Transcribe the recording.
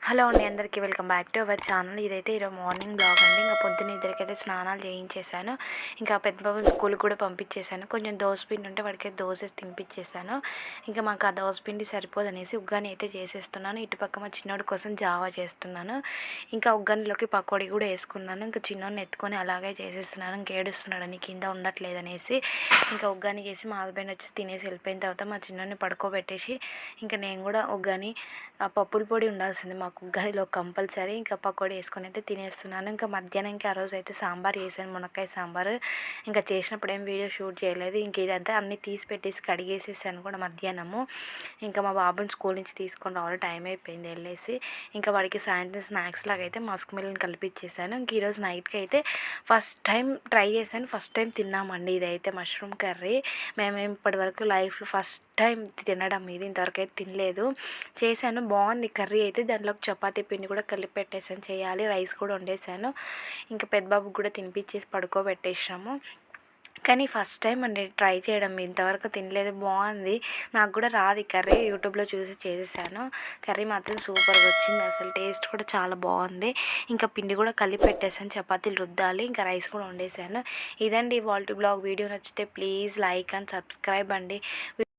Hello అండి, అందరికీ welcome back to our channel. ఇదైతే ఈరోజు మార్నింగ్ బ్లాగ్ అండి. ఇంకా పొద్దున్న ఇద్దరికైతే స్నానాలు చేయించేశాను. ఇంకా పెద్ద బాబు స్కూల్కి కూడా పంపించేశాను. కొంచెం దోసపిండి ఉంటే వాడికి దోశ తినిపించేశాను. ఇంకా మాకు ఆ దోసపిండి సరిపోదనేసి ఉగ్గాని అయితే చేసేస్తున్నాను. ఇటుపక్క మా చిన్నోడి కోసం జావా చేస్తున్నాను. ఇంకా ఉగ్గానిలోకి పకోడీ కూడా వేసుకున్నాను. ఇంకా చిన్నోడిని ఎత్తుకొని అలాగే చేసేస్తున్నాను. ఇంకా ఏడుస్తున్నాడని కింద ఉండట్లేదనేసి ఇంకా ఉగ్గాని చేసి మా హస్బెండ్ వచ్చి తినేసి వెళ్ళిపోయిన తర్వాత మా చిన్నోడిని పడుకోబెట్టేసి ఇంకా నేను కూడా ఉగ్గాని పప్పుల పొడి ఉండాల్సింది మాకు ఉగ్గానిలో కంపల్సరీ. ఇంకా పకోడీ వేసుకొని అయితే తినేస్తున్నాను. ఇంకా మధ్యాహ్నంకి ఆ రోజు అయితే సాంబార్ చేశాను, మునక్కాయ సాంబారు. ఇంకా చేసినప్పుడు ఏం వీడియో షూట్ చేయలేదు. ఇంక ఇదంతా అన్నీ తీసి పెట్టేసి కడిగేసేసాను కూడా మధ్యాహ్నము. ఇంకా మా బాబుని స్కూల్ నుంచి తీసుకొని రావాలి, టైం అయిపోయింది వెళ్ళేసి. ఇంకా వాడికి సాయంత్రం స్నాక్స్ లాగా అయితే మస్క్ మిల్ని కలిపించేసాను. ఇంక ఈరోజు నైట్కి అయితే ఫస్ట్ టైం ట్రై చేశాను, ఫస్ట్ టైం తిన్నామండి. ఇదైతే మష్రూమ్ కర్రీ. మేము ఇప్పటివరకు లైఫ్లో ఫస్ట్ టైం తినడం, ఇది ఇంతవరకు అయితే తినలేదు. చేశాను, బాగుంది కర్రీ అయితే. దాంట్లోకి చపాతీ పిండి కూడా కలిపి పెట్టేసాను, చేయాలి. రైస్ కూడా వండేసాను. ఇంకా పెద్ద బాబుకి కూడా తినిపించేసి పడుకోబెట్టేసాము. కానీ ఫస్ట్ టైం అండి ట్రై చేయడం, ఇంతవరకు తినలేదు. బాగుంది. నాకు కూడా రాదు ఈ కర్రీ, యూట్యూబ్లో చూసి చేసేసాను. కర్రీ మాత్రం సూపర్గా వచ్చింది, అసలు టేస్ట్ కూడా చాలా బాగుంది. ఇంకా పిండి కూడా కలిపి పెట్టేసాను, చపాతీలు రుద్దాలి. ఇంకా రైస్ కూడా వండేసాను. ఇదండి ఇవాల్టి బ్లాగ్. వీడియో నచ్చితే ప్లీజ్ లైక్ అండ్ సబ్స్క్రైబ్ అండి.